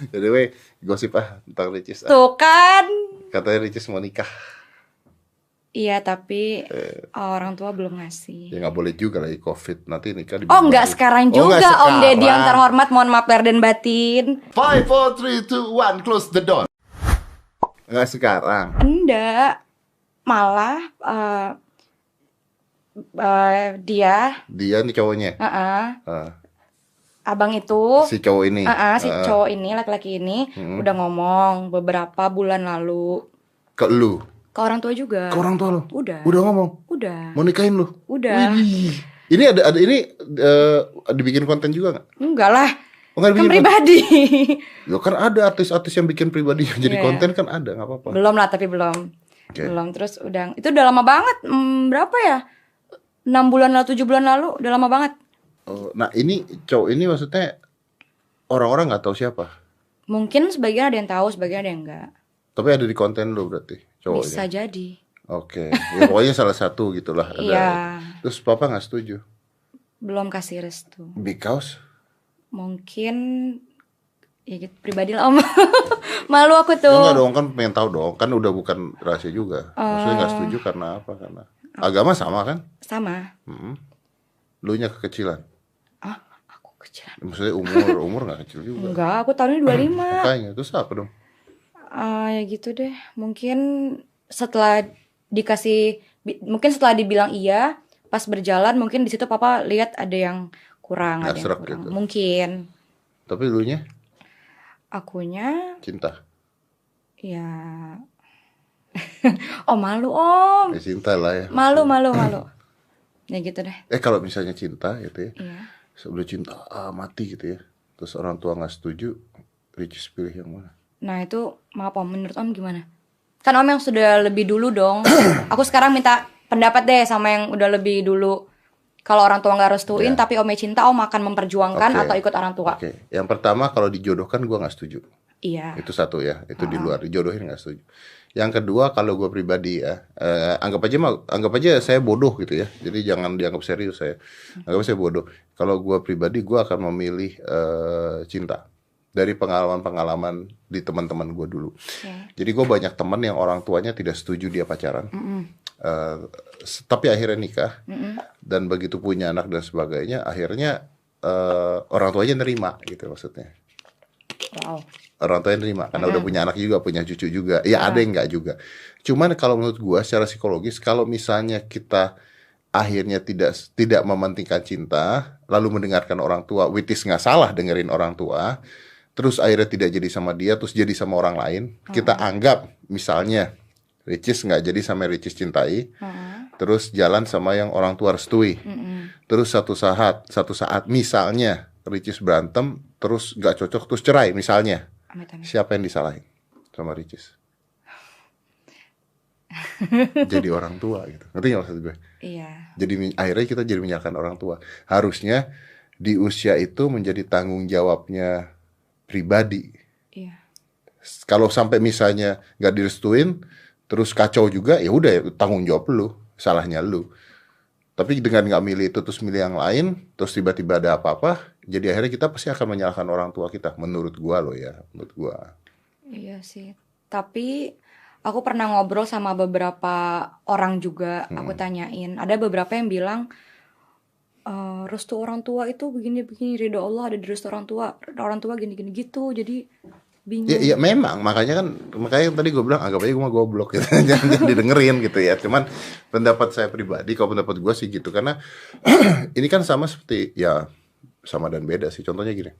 Jadi weh, gosip tentang Ricis Tuh kan. Katanya Ricis mau nikah. Iya, tapi orang tua belum ngasih. Ya nggak boleh juga lagi COVID, nanti nikah Oh, enggak dibubarin. sekarang Oh nggak juga Om Deddy yang sekarang. terhormat. Mohon maaf lahir dan batin. 5, 4, 3, 2, 1, close the door. Nggak sekarang. Enggak. Malah dia Dia nih cowoknya. Eh, abang itu si cowok ini. si cowok ini, laki-laki ini udah ngomong beberapa bulan lalu Ke lu. ke orang tua juga. Ke orang tua lu. Udah. Udah ngomong. Udah. Mau nikahin lu. Udah. Widih. Ini ada ini dibikin konten juga nggak? Enggak lah. Oh, nggak Kan dibikin pribadi. Ya kan ada artis-artis yang bikin pribadi jadi Iya. konten kan ada, nggak apa-apa. Belum lah, tapi belum. Oke. Belum. Terus udah. Itu udah lama banget. Berapa ya? 6 bulan lalu, 7 bulan lalu. Udah lama banget. Oh, nah ini cowok ini maksudnya orang-orang nggak tahu siapa. Mungkin sebagian ada yang tahu, sebagian ada yang enggak. Tapi ada di konten lu berarti cowoknya. Bisa jadi. Oke. Ya pokoknya salah satu gitulah. Ada. Iya. Terus papa nggak setuju. Belum kasih restu. Because Mungkin ya gitu, pribadi lah Om. Malu aku ya tuh. enggak dong, kan pengen tahu dong, kan udah bukan rahasia juga. Maksudnya nggak setuju karena apa? Karena agama sama kan? Sama. Lu nya kekecilan. Ah, aku kecilan. Maksudnya umur nggak kecil juga. Enggak, aku tahunnya 25. Makanya terus apa dong? Ya gitu deh. Mungkin setelah mungkin setelah dibilang iya, pas berjalan mungkin di situ papa lihat ada yang kurang, Nggak ada yang serak kurang. gitu. Mungkin Tapi lu nya akunya cinta. ya oh malu Om. Ya cinta lah ya. Malu. Ya gitu deh. Kalau misalnya cinta gitu ya. Iya. Sebelum cinta mati gitu ya. Terus orang tua nggak setuju, Ricis pilih yang mana? Nah itu maaf Om, menurut Om gimana? Kan Om yang sudah lebih dulu dong. Aku sekarang minta pendapat deh sama yang udah lebih dulu. Kalau orang tua nggak restuin, Ya. tapi Omnya cinta, Om akan memperjuangkan Oke. atau ikut orang tua? Oke. Yang pertama kalau dijodohkan gue nggak setuju. Iya. Itu satu ya. Itu di luar dijodohin nggak setuju. Yang kedua kalau gue pribadi ya, anggap aja saya bodoh gitu ya. Jadi jangan dianggap serius saya. Anggap saya bodoh. Kalau gue pribadi gue akan memilih cinta. Dari pengalaman-pengalaman di teman-teman gue dulu. Oke. Jadi gue banyak teman yang orang tuanya tidak setuju dia pacaran. Tapi akhirnya nikah. Dan begitu punya anak dan sebagainya, akhirnya orang tuanya nerima gitu maksudnya. Wow. Orang tuanya nerima karena udah punya anak juga, punya cucu juga. Ya ada yang enggak juga. Cuman kalau menurut gue secara psikologis, kalau misalnya kita akhirnya tidak mementingkan cinta, lalu mendengarkan orang tua, which is nggak salah dengerin orang tua, terus akhirnya tidak jadi sama dia, terus jadi sama orang lain, kita anggap misalnya Ricis nggak jadi sama Ricis cintai, terus jalan sama yang orang tua restui, terus satu saat misalnya Ricis berantem, terus nggak cocok, terus cerai misalnya, Amit-amit. siapa yang disalahin sama Ricis? Jadi orang tua gitu, ngerti nggak maksud gue? Iya. Jadi akhirnya kita jadi menyalahkan orang tua. Harusnya di usia itu menjadi tanggung jawabnya pribadi. Iya. Kalau sampai misalnya nggak direstuin, terus kacau juga, ya udah ya, tanggung jawab lu, salahnya lu. Tapi dengan nggak milih itu terus milih yang lain, terus tiba-tiba ada apa-apa, jadi akhirnya kita pasti akan menyalahkan orang tua kita. Menurut gua loh ya, menurut gua. Iya sih. Tapi aku pernah ngobrol sama beberapa orang juga. Aku tanyain. Ada beberapa yang bilang restu orang tua itu begini-begini, ridho Allah ada di restu orang tua. Orang tua gini-gini gitu. Jadi bingung. Ya memang, makanya yang tadi gue bilang anggap aja gue mah goblok gitu. jangan didengerin gitu ya. Cuman pendapat saya pribadi, kalau pendapat gue sih gitu, karena ini kan sama seperti ya sama dan beda sih. Contohnya gini,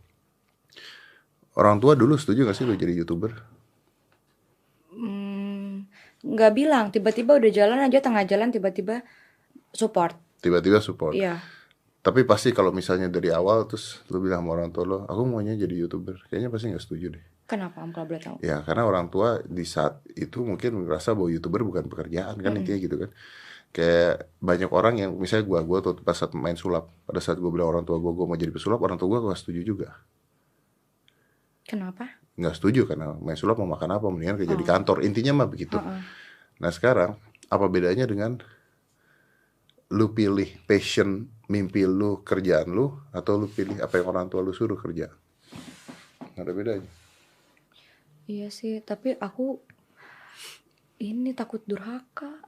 orang tua dulu setuju gak sih lu jadi YouTuber? Nggak bilang. Tiba-tiba udah jalan aja, tengah jalan tiba-tiba support. Tiba-tiba support. Iya. Tapi pasti kalau misalnya dari awal terus lu bilang sama orang tua lo, aku maunya jadi YouTuber, kayaknya pasti nggak setuju deh. Kenapa Om kalau boleh tahu? Ya karena orang tua di saat itu mungkin merasa bahwa YouTuber bukan pekerjaan kan, intinya gitu kan. Kayak banyak orang yang misalnya gue tuh pas saat main sulap, pada saat gue bilang orang tua gue mau jadi pesulap, orang tua gue gak setuju juga. Kenapa? Nggak setuju karena main sulap mau makan apa, mendingan kerja di kantor, intinya mah begitu. Nah sekarang apa bedanya dengan lu pilih passion mimpi lu, kerjaan lu, atau lu pilih apa yang orang tua lu suruh kerja? Nggak ada bedanya. Iya sih, tapi aku ini takut durhaka.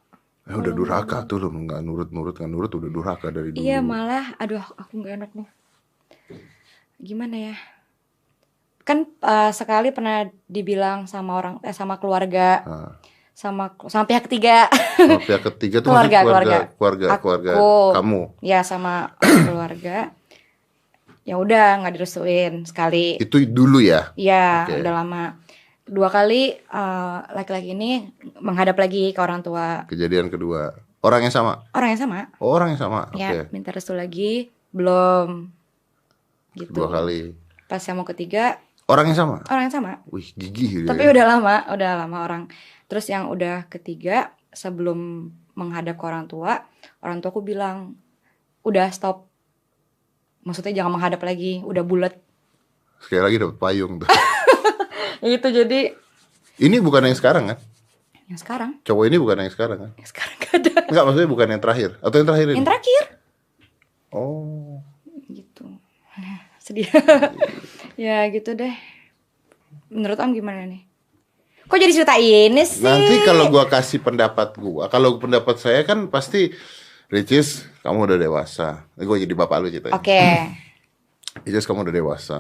Udah durhaka tuh lo, nggak nurut udah durhaka dari dulu. Iya malah, aduh aku nggak enak nih. Gimana ya? Kan sekali pernah dibilang sama sama keluarga, sama pihak ketiga. Sama pihak ketiga tuh keluarga kamu. Ya sama keluarga. Ya udah nggak direstuin sekali. Itu dulu ya? Iya, udah lama. 2 kali laki-laki ini menghadap lagi ke orang tua. Kejadian kedua, orang yang sama? Orang yang sama. Oh, orang yang sama. Ya, minta restu lagi, belum. Gitu. 2 kali. Pas yang mau ketiga, orang yang sama. Orang yang sama. Wih, gigih. Tapi udah lama orang. Terus yang udah ketiga, sebelum menghadap ke orang tuaku bilang, udah stop. Maksudnya jangan menghadap lagi, udah bulat. Sekali lagi dapat payung tuh. Itu jadi. Ini bukan yang sekarang kan? Yang sekarang. Cowok ini bukan yang sekarang kan? Yang sekarang gak ada. Enggak, maksudnya bukan yang terakhir. Atau yang terakhir ini? Yang terakhir. Oh. Gitu. Sedih. Ya gitu deh. Menurut Om gimana nih? Kok jadi cerita ini sih? Nanti kalau gua kasih pendapat gua, kalau pendapat saya kan pasti Ricis, kamu udah dewasa. Gue jadi bapak lu ceritanya. Oke. Ricis, kamu udah dewasa.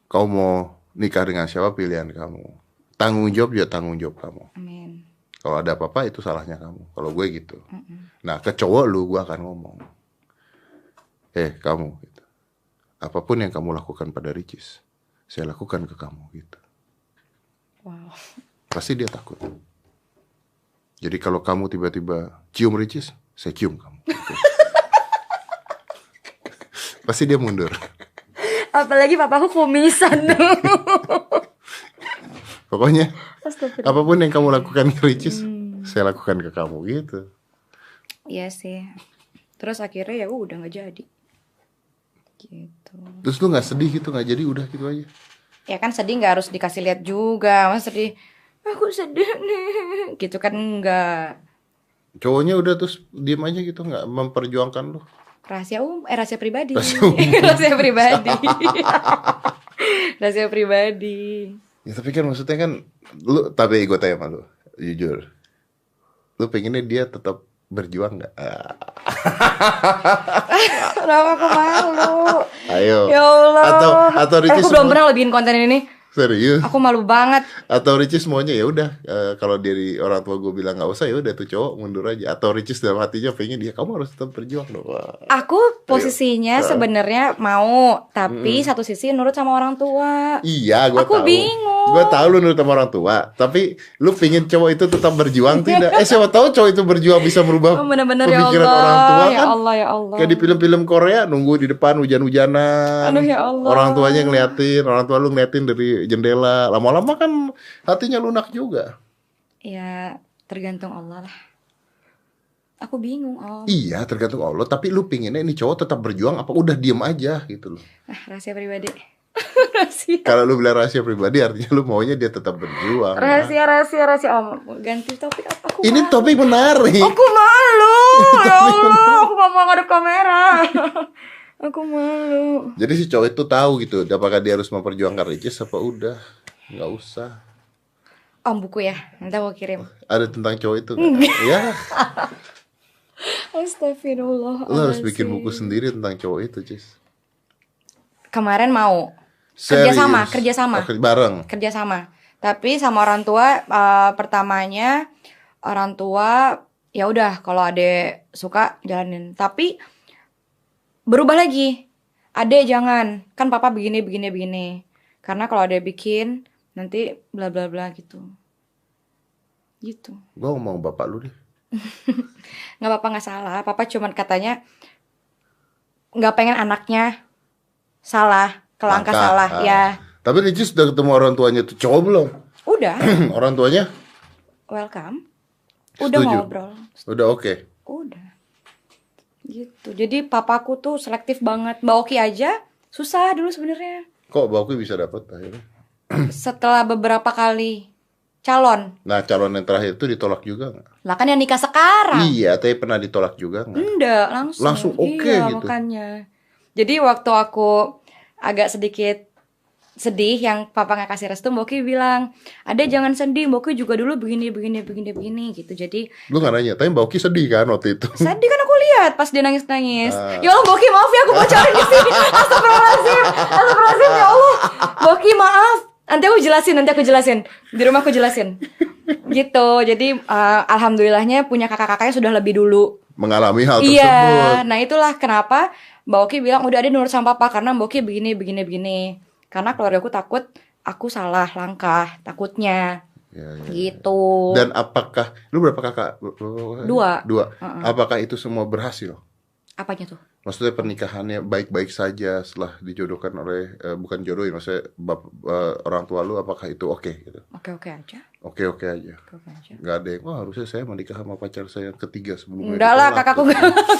Kau mau nikah dengan siapa, pilihan kamu. Tanggung jawab ya tanggung jawab kamu. Amin. Kalau ada apa-apa itu salahnya kamu. Kalau gue gitu. Nah, ke cowok lu gue akan ngomong. Kamu gitu. Apapun yang kamu lakukan pada Ricis, saya lakukan ke kamu gitu. Wow. Pasti dia takut. Jadi kalau kamu tiba-tiba cium Ricis, saya cium kamu gitu. Pasti dia mundur. Apalagi papaku kumisan. Pokoknya apapun yang kamu lakukan ke Ricis, saya lakukan ke kamu gitu. Iya sih. Terus akhirnya ya udah gak jadi gitu. Terus lu gak sedih gitu, gak jadi udah gitu aja? Ya kan sedih gak harus dikasih lihat juga. Mas sedih, aku sedih nih gitu kan enggak. Cowoknya udah terus diem aja gitu, gak memperjuangkan lu? Rahasia pribadi. Rahasia pribadi. Rahasia pribadi. Ya tapi kan maksudnya kan lu, tapi gue tanya sama lu, jujur, lu pengennya dia tetap berjuang gak? Kenapa aku malu? Ayo. Ya Allah. Atau Ricis aku belum pernah bikin konten ini. Serius? Aku malu banget. Atau Ricis maunya ya udah, kalau dari orang tua gue bilang nggak usah, ya udah tuh cowok mundur aja. Atau Ricis dalam hatinya pengen dia, kamu harus tetap berjuang dong. Aku posisinya sebenarnya mau, tapi satu sisi nurut sama orang tua. Iya, gue tahu. Aku bingung. Gue tahu lu nurut sama orang tua, tapi lu pengen cowok itu tetap berjuang tidak? Siapa tahu cowok itu berjuang bisa merubah bener-bener pemikiran ya Allah, orang tua kan? Ya Allah, ya Allah. Kayak di film-film Korea, nunggu di depan hujan-hujanan. Aduh ya Allah. Orang tuanya ngeliatin, orang tua lu ngeliatin dari jendela. Lama-lama kan hatinya lunak juga. Ya tergantung Allah lah. Aku bingung Om. Iya tergantung Allah. Tapi lu pinginnya ini cowok tetap berjuang apa udah diem aja gitu loh. Rahasia pribadi. Kalau lu bilang rahasia pribadi artinya lu maunya dia tetap berjuang. Rahasia Om. Ganti topik apa? Aku ini malu. Topik menarik. Aku malu. Ya Allah, aku gak mau ngadep kamera. Aku malu. Jadi si cowok itu tahu gitu, apakah dia harus memperjuangkan Ricis apa udah nggak usah. Om buku ya, nanti aku kirim. Ada tentang cowok itu kan? Ya. Astagfirullah. Lu harus bikin buku sendiri tentang cowok itu, Cis. Kemarin mau Serius? kerjasama. Bareng. Kerjasama. Tapi sama orang tua pertamanya orang tua ya udah kalau adek suka jalanin. Tapi berubah lagi. Adek jangan. Kan papa begini. Karena kalau adek bikin nanti bla bla bla gitu. Gitu. Gue ngomong bapak lu deh. Nggak apa-apa, nggak salah. Papa cuman katanya nggak pengen anaknya salah, kelangkah salah. Ya. Tapi Ricis udah ketemu orang tuanya tuh cowok belum? Udah. Orang tuanya? Welcome. Udah Setuju? ngobrol. Udah oke. Udah. Gitu. Jadi papaku tuh selektif banget. Mbak Oki aja susah dulu sebenarnya. Kok Mbak Oki bisa dapat akhirnya? Setelah beberapa kali calon. Nah calon yang terakhir itu ditolak juga nggak? Lah kan yang nikah sekarang. Iya, tapi pernah ditolak juga nggak? Enggak, langsung oke iya, gitu. Makanya. Jadi waktu aku agak sedikit sedih, yang papa nggak kasih restu, Mbak Oki bilang, "Ade jangan sedih, Mbak Oki juga dulu begini gitu." Jadi Lu nggak nanya, tapi Mbak Oki sedih kan waktu itu? sedih kan, aku lihat pas dia nangis-nangis. Ah. Ya Allah, Mbak Oki maaf ya, aku bocorin di sini. Astagfirullahaladzim, ya Allah. Mbak Oki maaf. Nanti aku jelasin. Di rumah aku jelasin. Gitu. Jadi alhamdulillahnya punya kakak-kakaknya sudah lebih dulu Mengalami hal iya, tersebut. nah itulah kenapa Mbak Oki bilang udah Ade nurut sama papa karena Mbak Oki begini. Karena keluarga aku takut aku salah langkah, takutnya Ya, ya. gitu. Dan apakah lu berapa kakak? Dua. Dua. Apakah itu semua berhasil? Apanya tuh? Maksudnya pernikahannya baik-baik saja setelah dijodohkan oleh bukan jodohin, maksudnya orang tua lu, apakah itu oke gitu? Oke aja. Oke aja. Oke aja. Nggak ada yang, wah harusnya saya menikah sama pacar saya yang ketiga sebelumnya. Enggak lah, ditolak." kakakku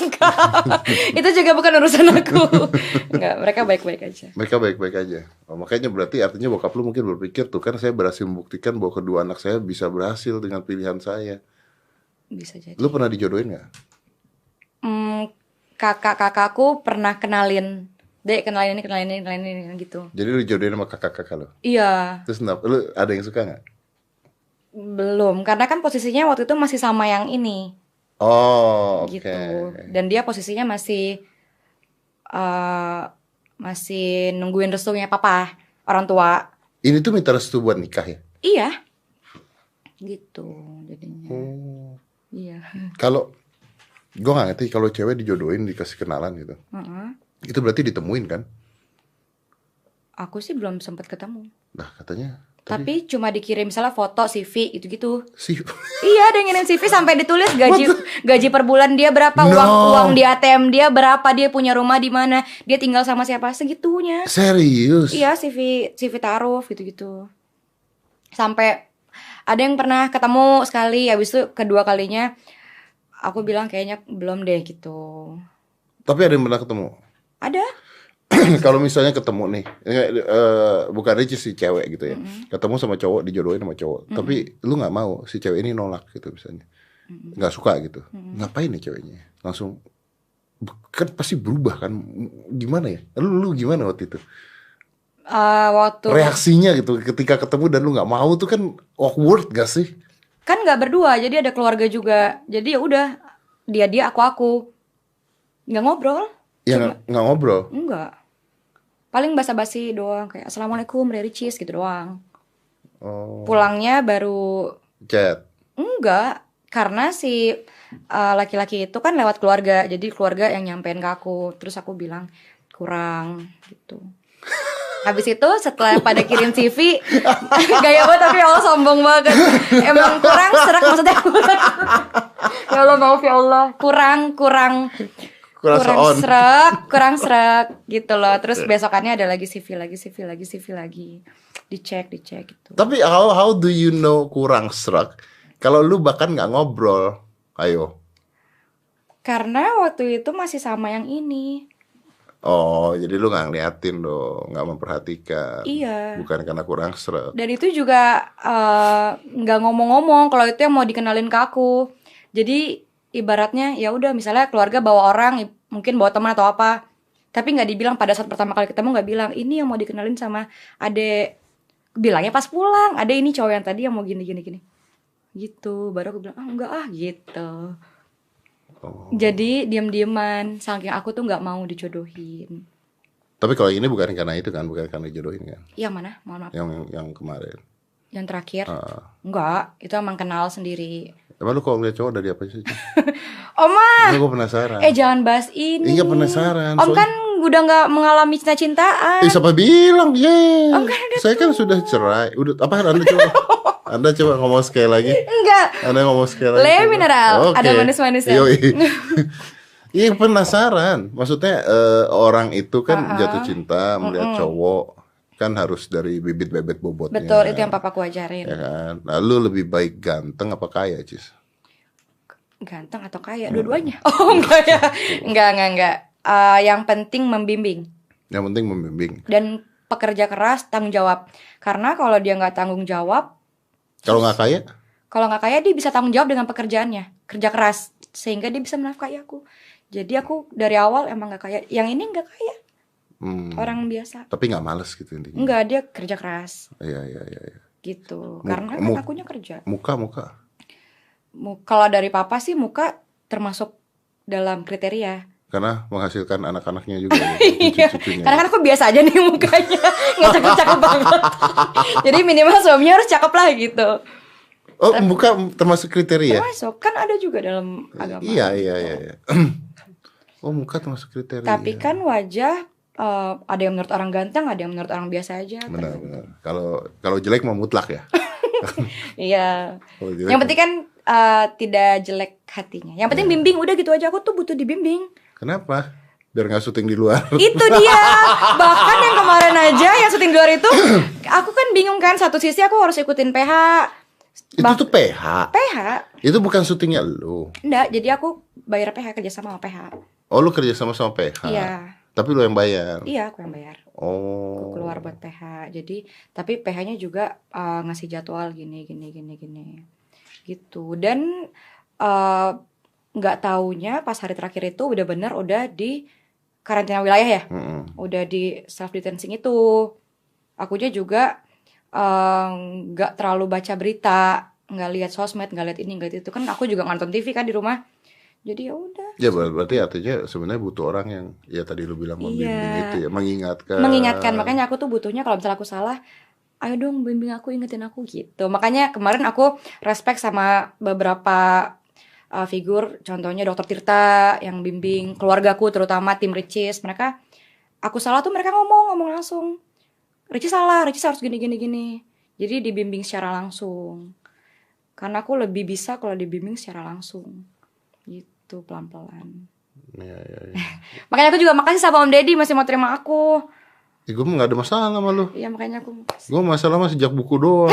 enggak. Itu juga bukan urusan aku. Enggak, mereka baik-baik aja. Mereka baik-baik aja. Oh, makanya berarti artinya bokap lu mungkin berpikir tuh kan saya berhasil membuktikan bahwa kedua anak saya bisa berhasil dengan pilihan saya. Bisa jadi. Lu pernah dijodohin nggak? Kakak-kakakku pernah kenalin ini gitu. Jadi lu dijodohin sama kakak-kakak lu? Iya. Terus kenapa? Lu ada yang suka nggak? Belum, karena kan posisinya waktu itu masih sama yang ini. Oh, oke. Gitu. Dan dia posisinya masih nungguin restunya papa, orang tua. Ini tuh minta restu buat nikah ya? Iya. Gitu jadinya. Oh. Iya. Kalau gue nggak ngerti kalau cewek dijodohin dikasih kenalan gitu, itu berarti ditemuin kan? Aku sih belum sempat ketemu. Nah katanya. Tapi cuma dikirim misalnya foto, CV gitu-gitu. Sih. Iya, ada yang ngirim CV sampai ditulis gaji per bulan dia berapa, No. uang di ATM dia berapa, dia punya rumah di mana, dia tinggal sama siapa, segitunya. Serius? Iya, CV taruh gitu-gitu. Sampai ada yang pernah ketemu sekali, habis itu kedua kalinya aku bilang kayaknya belum deh gitu. Tapi ada yang pernah ketemu? Ada. Kalau misalnya ketemu nih, bukan aja si cewek gitu ya, ketemu sama cowok, dijodohin sama cowok, tapi lu nggak mau, si cewek ini nolak gitu misalnya, nggak suka gitu, ngapain nih ceweknya? Langsung kan pasti berubah kan? Gimana ya? Lu gimana waktu itu? Waktu Reaksinya gitu ketika ketemu dan lu nggak mau tuh kan awkward gak sih? kan nggak berdua, jadi ada keluarga juga, jadi ya udah dia aku nggak ngobrol. Ya nggak ngobrol. Enggak. Paling basa-basi doang kayak assalamualaikum, Rary cheese gitu doang. Oh. Pulangnya baru Chat. enggak, karena si laki-laki itu kan lewat keluarga, jadi keluarga yang nyampein ke aku. Terus aku bilang kurang gitu. Habis itu setelah pada kirim CV, gaya banget tapi ya Allah sombong banget. Emang kurang serak maksudnya. Ya Allah maaf ya Allah, kurang serak gitu loh. Terus besokannya ada lagi CV lagi. Dicek gitu. Tapi how do you know kurang serak? Kalau lu bahkan nggak ngobrol, ayo. Karena waktu itu masih sama yang ini. Oh, jadi lu nggak ngeliatin dong, nggak memperhatikan. Iya. Bukan karena kurang serak. Dan itu juga nggak ngomong-ngomong kalau itu yang mau dikenalin ke aku. Jadi ibaratnya ya udah misalnya keluarga bawa orang, mungkin bawa teman atau apa. Tapi nggak dibilang pada saat pertama kali ketemu, nggak bilang ini yang mau dikenalin sama adek. Bilangnya pas pulang, ada ini cowok yang tadi yang mau gini. Gitu, baru aku bilang enggak gitu. Oh. Jadi diam-diaman, saking aku tuh nggak mau dijodohin. Tapi kalau ini bukan karena itu kan, bukan karena jodohin kan? Yang mana? Mohon maaf. Yang kemarin. Yang terakhir? Enggak, itu emang kenal sendiri. Emang lu kalau ngeliat cowok dari apa sih? Oma, Gue penasaran. jangan bahas ini. Iya penasaran. Om kan udah nggak mengalami cinta-cintaan. Siapa bilang? Om kan udah Saya kan sudah cerai. Udah apa? Anda coba. Anda coba ngomong sekali lagi. Enggak. Anda ngomong sekali lagi. Le mineral, Oke. ada manis-manisnya. Yoi. Iya penasaran. Maksudnya orang itu kan jatuh cinta melihat cowok kan harus dari bibit-bebet bobotnya. Betul, itu yang papaku ajarin. Ya kan. Lalu lebih baik ganteng apa kaya, Cis? Ganteng atau kaya? Dua-duanya. Oh enggak ya. Enggak. Yang penting membimbing. Yang penting membimbing. Dan pekerja keras, tanggung jawab. Karena kalau dia nggak tanggung jawab, Kalau nggak kaya? kalau nggak kaya dia bisa tanggung jawab dengan pekerjaannya, kerja keras, sehingga dia bisa menafkahi aku. Jadi aku dari awal emang nggak kaya. Yang ini nggak kaya. Orang biasa. Tapi nggak males gitu intinya. Enggak, dia kerja keras. Iya. Gitu. Karena kan akunya kerja. Muka. Kalau dari papa sih muka termasuk dalam kriteria. Karena menghasilkan anak-anaknya juga ya, Iya. cucu-cucunya. Karena kan aku biasa aja nih mukanya. Nggak cakep-cakep banget. Jadi minimal suaminya harus cakep lah gitu. Oh, muka termasuk kriteria? Termasuk. Kan ada juga dalam agama. Iya. Oh, muka termasuk kriteria. Tapi kan wajah ada yang menurut orang ganteng, ada yang menurut orang biasa aja. Benar. Kalau jelek mau mutlak ya. Iya. Jelek, Yang penting kan tidak jelek hatinya. Yang penting bimbing, udah gitu aja. Aku tuh butuh dibimbing. Kenapa? Biar nggak syuting di luar. Itu dia. Bahkan yang kemarin aja yang syuting di luar itu, aku kan bingung kan. Satu sisi aku harus ikutin PH. Itu tuh PH. PH. Itu bukan syutingnya lu. Enggak, jadi aku bayar PH, kerja sama PH. Oh, lu kerja sama PH. Iya. Tapi lu yang bayar. Iya, aku yang bayar. Oh. Aku keluar buat PH. Jadi, tapi PH-nya juga ngasih jadwal gini. Gitu. Dan nggak taunya pas hari terakhir itu udah di karantina wilayah ya. Udah di self distancing itu. Akunya juga nggak terlalu baca berita, nggak lihat sosmed, nggak lihat ini, nggak lihat itu. Kan aku juga nonton TV kan di rumah. Jadi ya udah. Ya berarti artinya sebenarnya butuh orang yang ya tadi lu bilang membimbing itu ya, mengingatkan. Makanya aku tuh butuhnya kalau misalnya aku salah, ayo dong bimbing aku, ingetin aku gitu. Makanya kemarin aku respect sama beberapa figur, contohnya Dokter Tirta yang bimbing keluargaku, terutama tim Ricis. Mereka, aku salah tuh mereka ngomong langsung. Ricis salah, Ricis harus gini. Jadi dibimbing secara langsung. Karena aku lebih bisa kalau dibimbing secara langsung. Gitu, pelan-pelan. Iya. Makanya aku juga makasih sama Om Deddy masih mau terima aku. Ya, gue gak ada masalah sama lu. Iya, makanya aku makasih. Gue masalah mah sejak buku doang.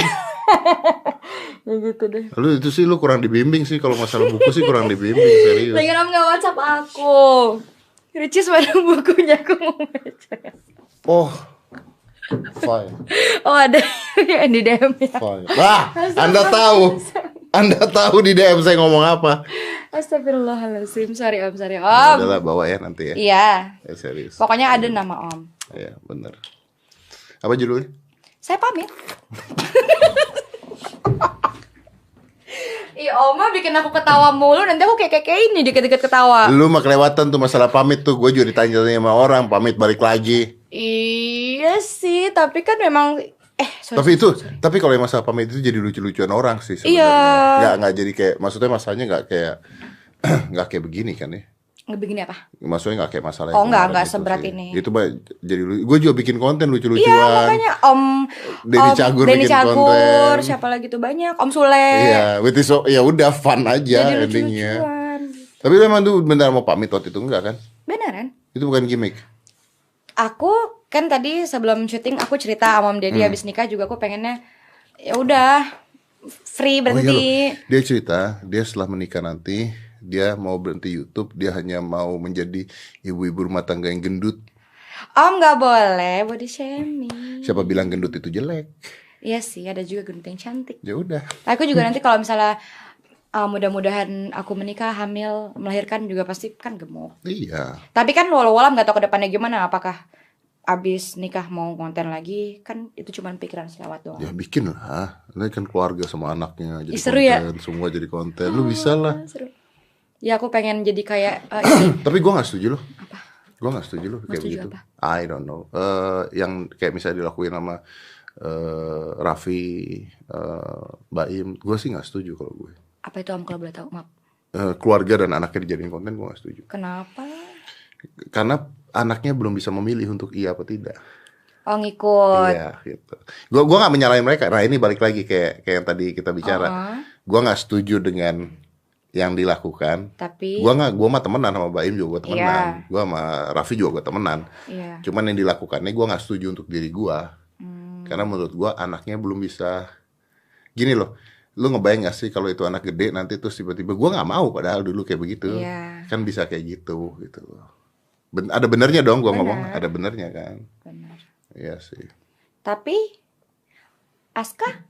Ya gitu deh. Lu itu sih lu kurang dibimbing sih. Kalau masalah buku sih kurang dibimbing, serius. Lagi Om gak WhatsApp aku. Ricis mana bukunya, aku mau baca. Oh, fine. Oh ada yang di DM ya. Fine. Wah, Anda tahu di DM saya ngomong apa? Astagfirullahaladzim. Sorry Om. Adalah bawa ya nanti ya. Iya. Ya, serius. Pokoknya ada nama Om. Iya, benar. Apa judulnya? Saya pamit. Iya, Oma bikin aku ketawa mulu. Nanti aku kayak ini dikit-dikit ketawa. Lu mah kelewatan tuh masalah pamit tuh. Gue juga ditanya sama orang, pamit balik lagi. Iya sih, tapi kan memang sorry. Tapi kalau yang masalah pamit itu jadi lucu-lucuan orang sih sebenarnya. Iya. Nggak jadi kayak, maksudnya masalahnya nggak kayak nggak kayak begini kan ya. Nggak begini apa? Maksudnya nggak kayak masalah Oh, yang nggak kemarin itu seberat sih. ini. Itu jadi gue juga bikin konten lucu-lucuan. Iya, makanya Denny Cagur bikin konten. Siapa lagi tuh banyak, Om Sule. Iya, ya udah fun aja Jadi endingnya. lucu-lucuan. Tapi memang tuh benar mau pamit waktu itu enggak kan? Beneran? Itu bukan gimmick. Aku kan tadi sebelum syuting aku cerita sama Om Deddy habis nikah juga aku pengennya ya udah free berhenti. Loh. Dia cerita, dia setelah menikah nanti dia mau berhenti YouTube, dia hanya mau menjadi ibu-ibu rumah tangga yang gendut. Om nggak boleh body shaming. Siapa bilang gendut itu jelek? Iya sih, ada juga gendut yang cantik. Ya udah. Aku juga nanti kalau misalnya mudah-mudahan aku menikah, hamil, melahirkan juga pasti kan gemuk. Iya. Tapi kan walau-walau nggak tahu ke depannya gimana, apakah abis nikah mau konten lagi, kan itu cuma pikiran selewat doang. Ya bikin lah. Ini kan keluarga sama anaknya jadi seru konten, ya? semua jadi konten. Lu bisa lah. Seru. Ya aku pengen jadi kayak Tapi gue nggak setuju loh. Apa? Gue nggak setuju loh kayak setuju begitu. apa? I don't know. Yang kayak misalnya dilakuin sama Raffi, Baim, gue sih nggak setuju kalau gue. Apa itu Om kalau boleh tahu? Maaf. Keluarga dan anaknya dijadiin konten, gue nggak setuju. Kenapa? Karena anaknya belum bisa memilih untuk iya apa tidak. Oh ngikut. Iya gitu. Gue nggak menyalahin mereka. Nah ini balik lagi kayak yang tadi kita bicara. Gue nggak setuju dengan yang dilakukan. Tapi gue mah temenan sama Baim juga, gue temenan. Iya. Gue sama Raffi juga gue temenan. Iya. Cuman yang dilakukannya gue nggak setuju untuk diri gue. Karena menurut gue anaknya belum bisa. Gini loh, lu ngebayang gak sih kalau itu anak gede nanti terus tiba-tiba gue nggak mau padahal dulu kayak begitu. Iya. Kan bisa kayak gitu ada benernya dong gue Bener. ngomong, ada benernya kan. Benar. Iya sih. Tapi Aska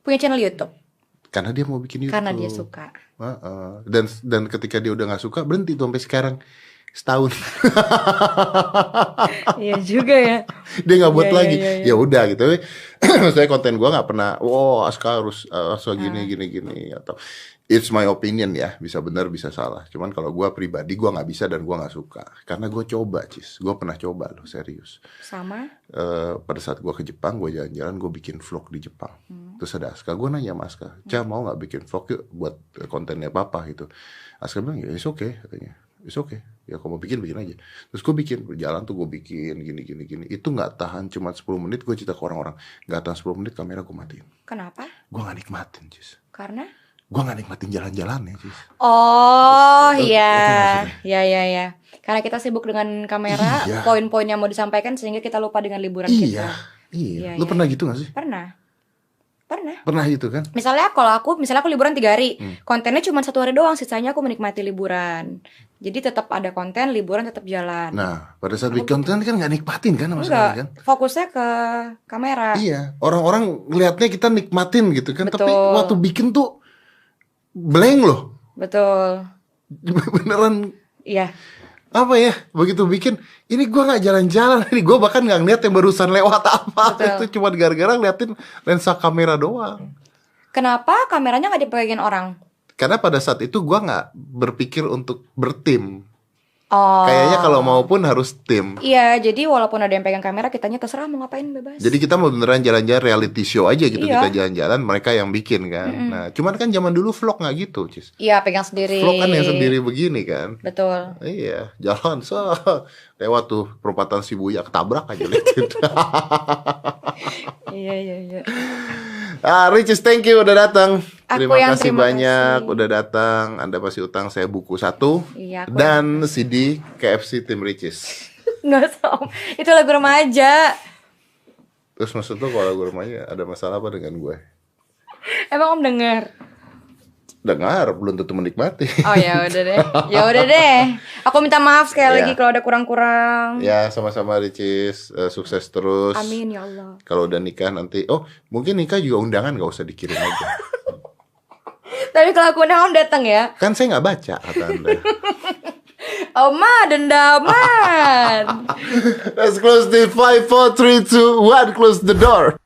punya channel YouTube Karena dia mau bikin YouTube. karena dia suka. Dan ketika dia udah nggak suka berhenti tuh sampai sekarang. setahun. Iya juga ya. Dia nggak buat Iya, lagi. iya, iya. Ya udah gitu. Saya konten gue nggak pernah. Wow, Aska harus gini atau it's my opinion ya. Bisa benar bisa salah. Cuman kalau gue pribadi gue nggak bisa dan gue nggak suka. Karena gue coba, Cis. Gue pernah coba loh, serius. Sama. Pada saat gue ke Jepang, gue jalan-jalan, gue bikin vlog di Jepang. Terus ada Aska, gue nanya sama Aska, Ca mau nggak bikin vlog yuk buat kontennya papa gitu. Aska bilang ya it's okay katanya. It's okay, ya kalau mau bikin aja. Terus gue bikin, berjalan tuh gue bikin gini. Itu nggak tahan cuma 10 menit, gue cerita ke orang-orang, nggak tahan 10 menit kamera gue matiin. Kenapa? Gue nggak nikmatin, Cis. Karena? Gue nggak nikmatin jalan-jalannya, Cis. Oh Itu iya, maksudnya. ya. Karena kita sibuk dengan kamera, Iya. poin-poin yang mau disampaikan sehingga kita lupa dengan liburan kita. Iya. Iya, Lu iya. pernah gitu gak sih? Pernah. Pernah gitu kan? Misalnya aku liburan 3 hari, kontennya cuma 1 hari doang, sisanya aku menikmati liburan. Jadi tetap ada konten, liburan tetap jalan. Nah, pada saat bikin konten kan nggak nikmatin kan sama sekali Enggak, kan? fokusnya ke kamera. Iya, orang-orang ngelihatnya kita nikmatin gitu kan, tapi Betul. waktu bikin tuh blank loh. Betul. Beneran Iya. apa ya, begitu bikin ini gua nggak jalan-jalan, ini gua bahkan nggak ngeliat yang barusan lewat apa. Betul. Itu cuma gara-gara ngeliatin lensa kamera doang. Kenapa kameranya nggak dipegangin orang? Karena pada saat itu gua nggak berpikir untuk bertim. Oh. Kayaknya kalau mau pun harus tim. Iya, jadi walaupun ada yang pegang kamera, kitanya terserah mau ngapain, bebas. Jadi kita mau beneran jalan-jalan reality show aja gitu. Iya. Kita jalan-jalan, mereka yang bikin kan. Nah, cuman kan zaman dulu vlog nggak gitu, Cis. Iya, pegang sendiri. Vlog kan yang sendiri begini kan. Betul. Iya, jalan lewat tuh perempatan Shibuya, ketabrak aja liatin. Iya. Ricis, thank you udah datang. Aku yang Kasih terima banyak kasih. udah datang. Anda pasti utang saya buku 1 Iya, aku dan CD KFC Tim Ricis. Nggak usah, Om. Itu lagu remaja. Terus maksud lo kalau gue rumahnya ada masalah apa dengan gue? Emang Om denger? Dengar, belum tentu menikmati. Oh ya udah deh. Aku minta maaf sekali Ya. lagi kalau ada kurang-kurang. Ya, sama-sama Ricis. Sukses terus. Amin ya Allah. Kalau udah nikah nanti, mungkin nikah juga undangan gak usah dikirim aja. Tapi kalau aku undang Om datang ya. Kan saya nggak baca kata Anda. Oma dendaman. Let's close the 5, 4, 3, 2, 1. Close the door.